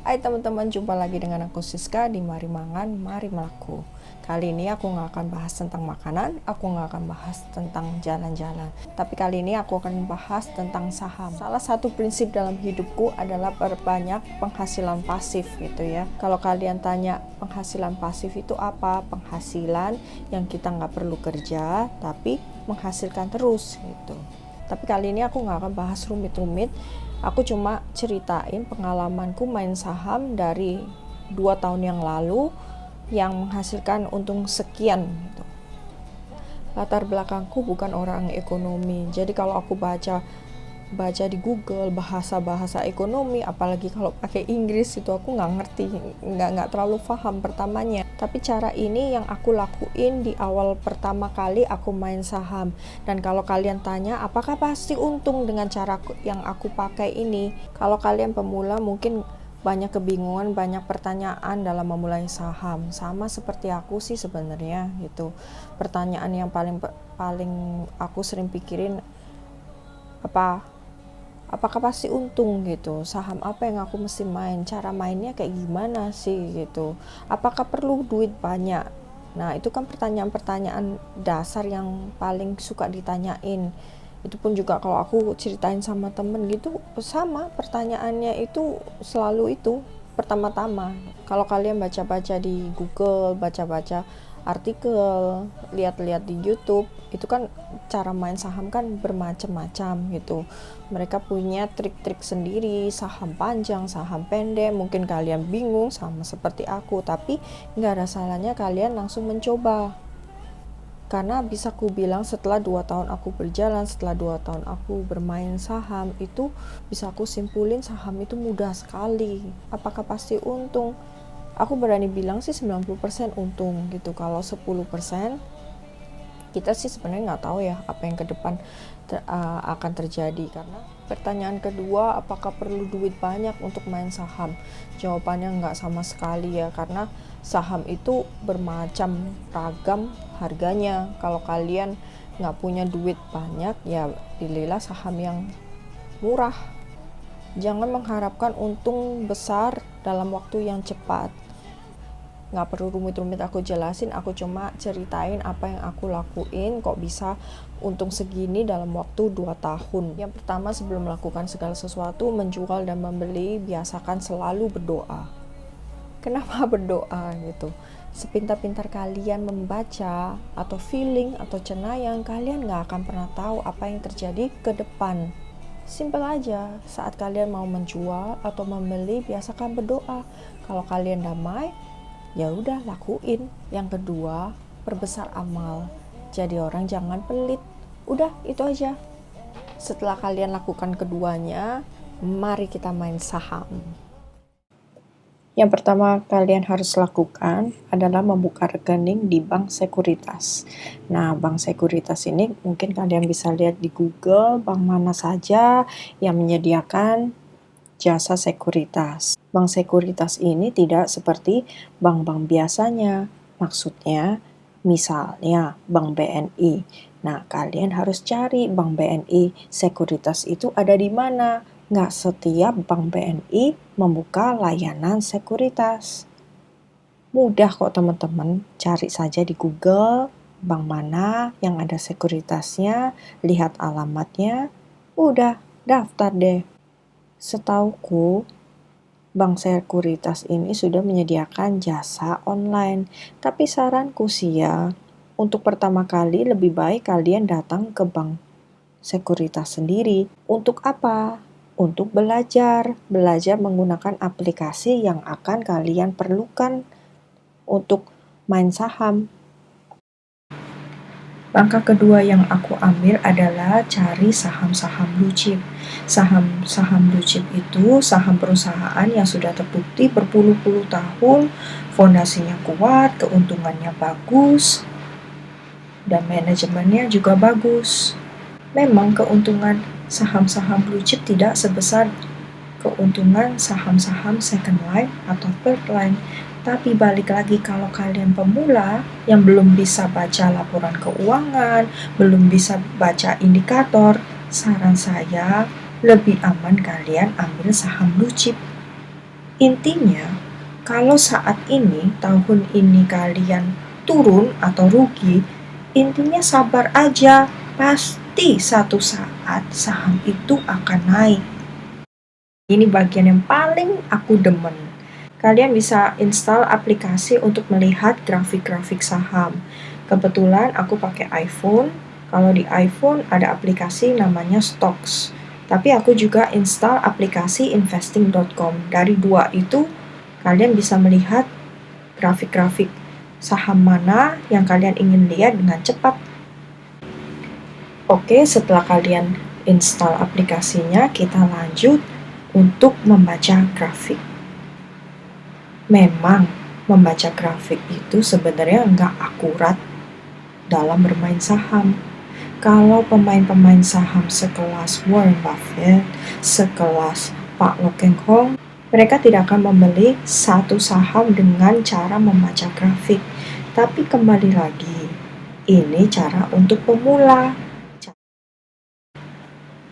Hai teman-teman, jumpa lagi dengan aku Siska di Mari Mangan, Mari Melaku. Kali ini aku nggak akan bahas tentang makanan, aku nggak akan bahas tentang jalan-jalan. Tapi kali ini aku akan bahas tentang saham. Salah satu prinsip dalam hidupku adalah perbanyak penghasilan pasif gitu ya. Kalau kalian tanya penghasilan pasif itu apa? Penghasilan yang kita nggak perlu kerja, tapi menghasilkan terus gitu. Tapi kali ini aku nggak akan bahas rumit-rumit. Aku cuma ceritain pengalamanku main saham dari 2 tahun yang lalu yang menghasilkan untung sekian gitu. Latar belakangku bukan orang ekonomi, jadi kalau aku baca di Google bahasa-bahasa ekonomi, apalagi kalau pakai Inggris itu aku nggak ngerti, nggak terlalu paham pertamanya. Tapi cara ini yang aku lakuin di awal pertama kali aku main saham. Dan kalau kalian tanya apakah pasti untung dengan cara yang aku pakai ini, kalau kalian pemula mungkin banyak kebingungan, banyak pertanyaan dalam memulai saham. Sama seperti aku sih sebenarnya gitu. Pertanyaan yang paling aku sering pikirin, apakah pasti untung gitu, saham apa yang aku mesti main, cara mainnya kayak gimana sih gitu, apakah perlu duit banyak. Nah itu kan pertanyaan-pertanyaan dasar yang paling suka ditanyain. Itu pun juga kalau aku ceritain sama temen gitu, sama pertanyaannya itu selalu itu pertama-tama. Kalau kalian baca-baca di Google, baca-baca artikel, lihat-lihat di YouTube, itu kan cara main saham kan bermacam-macam gitu. Mereka punya trik-trik sendiri, saham panjang, saham pendek. Mungkin kalian bingung sama seperti aku, tapi nggak ada salahnya kalian langsung mencoba. Karena bisa ku bilang setelah 2 tahun aku berjalan, setelah 2 tahun aku bermain saham, itu bisa aku simpulin saham itu mudah sekali. Apakah pasti untung? Aku berani bilang sih 90% untung gitu. Kalau 10% kita sih sebenarnya nggak tahu ya apa yang ke depan akan terjadi. Karena pertanyaan kedua, apakah perlu duit banyak untuk main saham? Jawabannya nggak sama sekali ya, karena saham itu bermacam ragam harganya. Kalau kalian nggak punya duit banyak, ya pilihlah saham yang murah. Jangan mengharapkan untung besar dalam waktu yang cepat. Nggak perlu rumit-rumit aku jelasin, aku cuma ceritain apa yang aku lakuin kok bisa untung segini dalam waktu 2 tahun. Yang pertama, sebelum melakukan segala sesuatu, menjual dan membeli, biasakan selalu berdoa. Kenapa berdoa gitu? Sepintar-pintar kalian membaca atau feeling atau cenayang, kalian nggak akan pernah tahu apa yang terjadi ke depan. Simpel aja, saat kalian mau menjual atau membeli, biasakan berdoa. Kalau kalian damai, ya udah lakuin. Yang kedua, perbesar amal. Jadi orang jangan pelit. Udah, itu aja. Setelah kalian lakukan keduanya, mari kita main saham. Yang pertama kalian harus lakukan adalah membuka rekening di bank sekuritas. Nah, bank sekuritas ini mungkin kalian bisa lihat di Google, bank mana saja yang menyediakan jasa sekuritas. Bank sekuritas ini tidak seperti bank-bank biasanya. Maksudnya, misalnya bank BNI. Nah, kalian harus cari bank BNI sekuritas itu ada di mana. Nggak setiap bank BNI membuka layanan sekuritas. Mudah kok teman-teman, cari saja di Google bank mana yang ada sekuritasnya, lihat alamatnya, udah daftar deh. Setauku, bank sekuritas ini sudah menyediakan jasa online. Tapi saranku sih ya, untuk pertama kali lebih baik kalian datang ke bank sekuritas sendiri. Untuk apa? Untuk belajar menggunakan aplikasi yang akan kalian perlukan untuk main saham. Langkah kedua yang aku ambil adalah cari saham-saham blue chip. Saham blue chip itu saham perusahaan yang sudah terbukti berpuluh-puluh tahun, fondasinya kuat, keuntungannya bagus, dan manajemennya juga bagus. Memang keuntungan saham-saham blue chip tidak sebesar keuntungan saham-saham second line atau third line. Tapi balik lagi, kalau kalian pemula yang belum bisa baca laporan keuangan, belum bisa baca indikator, saran saya lebih aman kalian ambil saham blue chip. Intinya, kalau saat ini, tahun ini kalian turun atau rugi, intinya sabar aja. Pasti satu saat saham itu akan naik. Ini bagian yang paling aku demen. Kalian bisa install aplikasi untuk melihat grafik-grafik saham. Kebetulan aku pakai iPhone. Kalau di iPhone ada aplikasi namanya Stocks. Tapi aku juga install aplikasi investing.com. Dari dua itu, kalian bisa melihat grafik-grafik saham mana yang kalian ingin lihat dengan cepat. Oke, setelah kalian install aplikasinya, kita lanjut untuk membaca grafik. Memang membaca grafik itu sebenarnya nggak akurat dalam bermain saham. Kalau pemain-pemain saham sekelas Warren Buffett, sekelas Pak Lo Keng Hong, mereka tidak akan membeli satu saham dengan cara membaca grafik. Tapi kembali lagi, ini cara untuk pemula.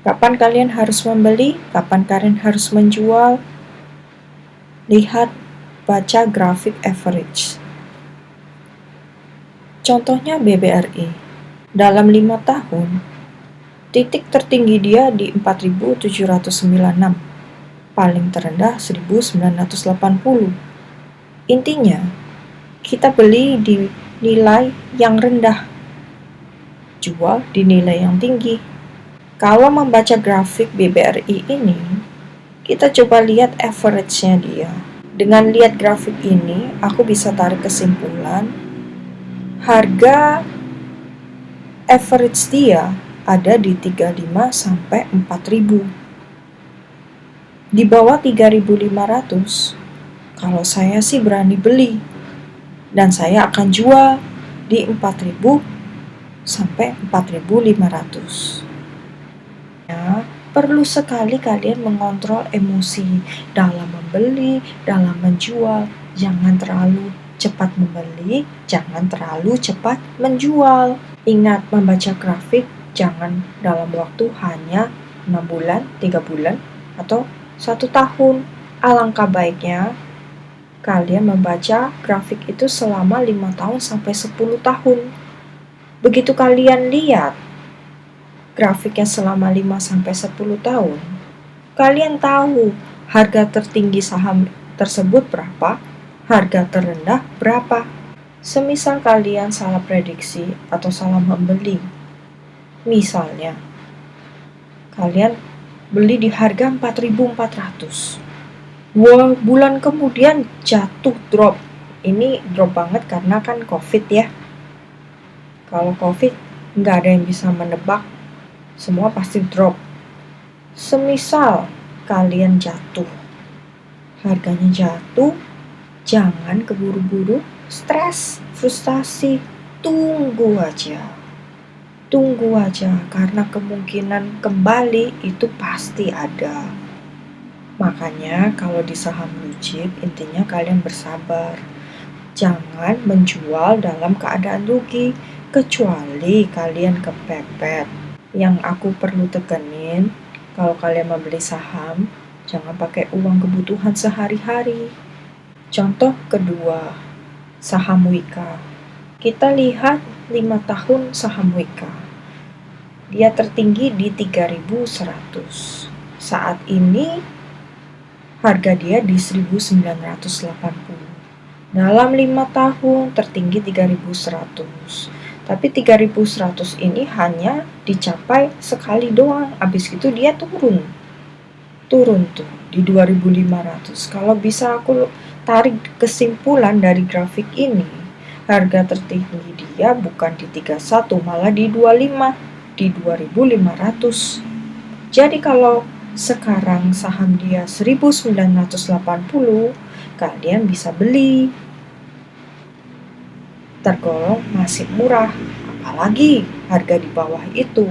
Kapan kalian harus membeli? Kapan kalian harus menjual? Lihat, baca grafik average. Contohnya BBRI. Dalam 5 tahun, titik tertinggi dia di 4.796, paling terendah 1.980. Intinya, kita beli di nilai yang rendah, jual di nilai yang tinggi. Kalau membaca grafik BBRI ini, kita coba lihat average-nya dia. Dengan lihat grafik ini, aku bisa tarik kesimpulan harga average dia ada di 35 sampai 4.000. Di bawah 3.500, kalau saya sih berani beli. Dan saya akan jual di 4.000 sampai 4.500. Perlu sekali kalian mengontrol emosi dalam membeli, dalam menjual. Jangan terlalu cepat membeli, jangan terlalu cepat menjual. Ingat, membaca grafik jangan dalam waktu hanya 6 bulan, 3 bulan, atau 1 tahun. Alangkah baiknya kalian membaca grafik itu selama 5 tahun sampai 10 tahun. Begitu kalian lihat grafiknya selama 5-10 tahun, kalian tahu harga tertinggi saham tersebut berapa, harga terendah berapa. Semisal kalian salah prediksi atau salah membeli, misalnya kalian beli di harga 4.400, 2 bulan kemudian jatuh, drop. Ini drop banget karena kan COVID ya. Kalau COVID nggak ada yang bisa menebak, semua pasti drop. Semisal kalian jatuh, harganya jatuh, jangan keburu-buru stres, frustasi. Tunggu aja karena kemungkinan kembali itu pasti ada. Makanya kalau di saham blue chip, intinya kalian bersabar. Jangan menjual dalam keadaan rugi, kecuali kalian kepepet. Yang aku perlu tekenin, kalau kalian membeli saham, jangan pakai uang kebutuhan sehari-hari. Contoh kedua, saham Wika. Kita lihat 5 tahun saham Wika. Dia tertinggi di 3.100. Saat ini harga dia di 1.980. Dalam 5 tahun tertinggi 3.100. Tapi 3.100 ini hanya dicapai sekali doang. Abis itu dia turun tuh di 2.500. Kalau bisa aku tarik kesimpulan dari grafik ini, harga tertinggi dia bukan di 31, malah di 25, di 2.500. Jadi kalau sekarang saham dia 1.980, kalian bisa beli. Tergolong masih murah, apalagi harga di bawah itu.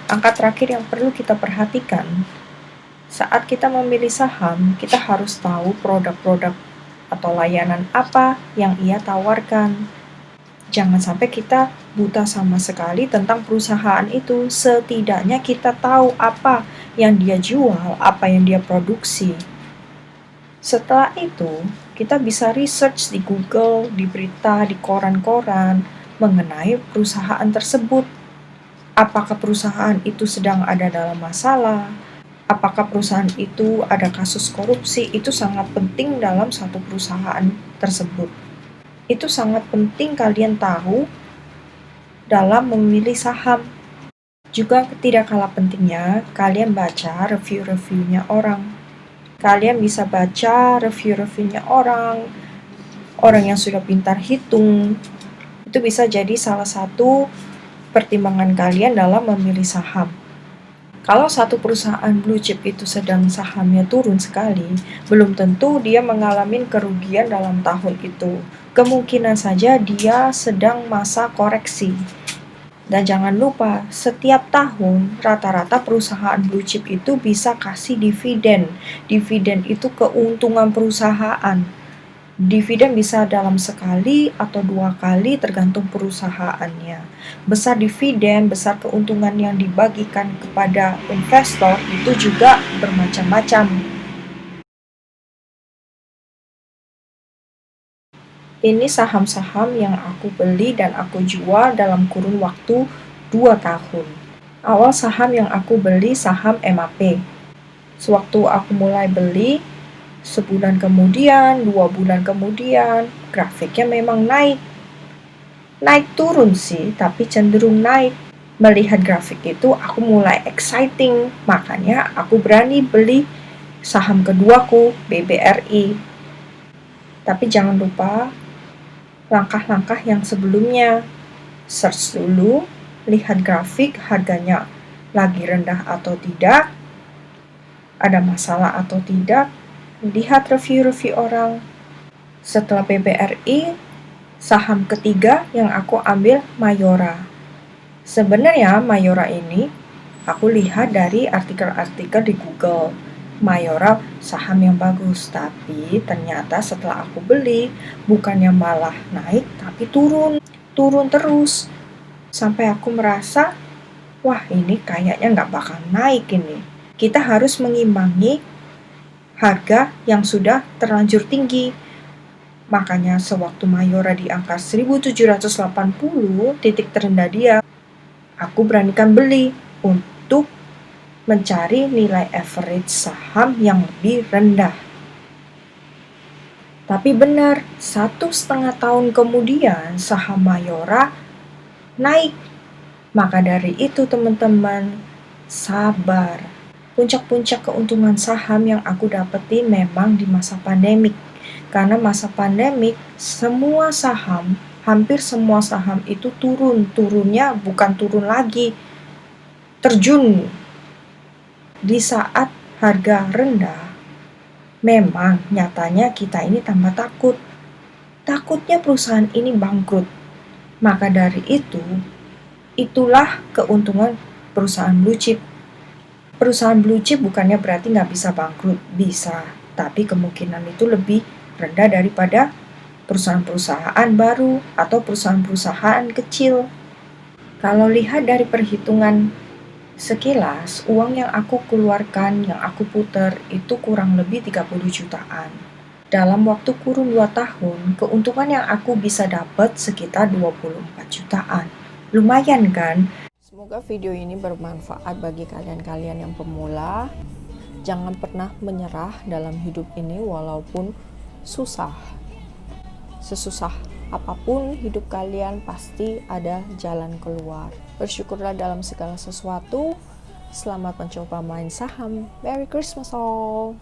Angka terakhir yang perlu kita perhatikan, saat kita memilih saham, kita harus tahu produk-produk atau layanan apa yang ia tawarkan. Jangan sampai kita buta sama sekali tentang perusahaan itu. Setidaknya kita tahu apa yang dia jual, apa yang dia produksi. Setelah itu, kita bisa research di Google, di berita, di koran-koran mengenai perusahaan tersebut. Apakah perusahaan itu sedang ada dalam masalah? Apakah perusahaan itu ada kasus korupsi? Itu sangat penting dalam satu perusahaan tersebut. Itu sangat penting kalian tahu dalam memilih saham. Juga tidak kalah pentingnya kalian baca review-reviewnya orang. Kalian bisa baca review-reviewnya orang yang sudah pintar hitung. Itu bisa jadi salah satu pertimbangan kalian dalam memilih saham. Kalau satu perusahaan blue chip itu sedang sahamnya turun sekali, belum tentu dia mengalami kerugian dalam tahun itu. Kemungkinan saja dia sedang masa koreksi. Dan jangan lupa, setiap tahun rata-rata perusahaan blue chip itu bisa kasih dividen. Dividen itu keuntungan perusahaan. Dividen bisa dalam sekali atau 2 kali tergantung perusahaannya. Besar dividen, besar keuntungan yang dibagikan kepada investor itu juga bermacam-macam. Ini saham-saham yang aku beli dan aku jual dalam kurun waktu 2 tahun. Awal saham yang aku beli saham MAP. Sewaktu aku mulai beli, sebulan kemudian, 2 bulan kemudian, grafiknya memang naik. Naik turun sih, tapi cenderung naik. Melihat grafik itu, aku mulai exciting. Makanya aku berani beli saham keduaku, BBRI. Tapi jangan lupa langkah-langkah yang sebelumnya. Search dulu, lihat grafik harganya lagi rendah atau tidak, ada masalah atau tidak, lihat review-review orang. Setelah BBRI, saham ketiga yang aku ambil Mayora. Sebenarnya Mayora ini aku lihat dari artikel-artikel di Google. Mayora saham yang bagus, tapi ternyata setelah aku beli, bukannya malah naik, tapi turun terus. Sampai aku merasa, wah ini kayaknya nggak bakal naik ini. Kita harus mengimbangi harga yang sudah terlanjur tinggi. Makanya sewaktu Mayora di angka 1780, titik terendah dia, aku beranikan beli untuk mencari nilai average saham yang lebih rendah. Tapi benar, 1,5 tahun kemudian saham Mayora naik. Maka dari itu teman-teman, sabar. Puncak-puncak keuntungan saham yang aku dapetin memang di masa pandemik. Karena masa pandemik, hampir semua saham itu turunnya bukan turun lagi, terjun. Di saat harga rendah, memang nyatanya kita ini tambah takut. Takutnya perusahaan ini bangkrut. Maka dari itu, itulah keuntungan perusahaan blue chip. Perusahaan blue chip bukannya berarti nggak bisa bangkrut, bisa. Tapi kemungkinan itu lebih rendah daripada perusahaan-perusahaan baru atau perusahaan-perusahaan kecil. Kalau lihat dari perhitungan sekilas, uang yang aku keluarkan, yang aku putar, itu kurang lebih 30 jutaan. Dalam waktu kurun 2 tahun, keuntungan yang aku bisa dapat sekitar 24 jutaan. Lumayan kan? Semoga video ini bermanfaat bagi kalian-kalian yang pemula. Jangan pernah menyerah dalam hidup ini walaupun susah. Sesusah apapun hidup kalian pasti ada jalan keluar. Bersyukurlah dalam segala sesuatu. Selamat mencoba main saham. Merry Christmas all.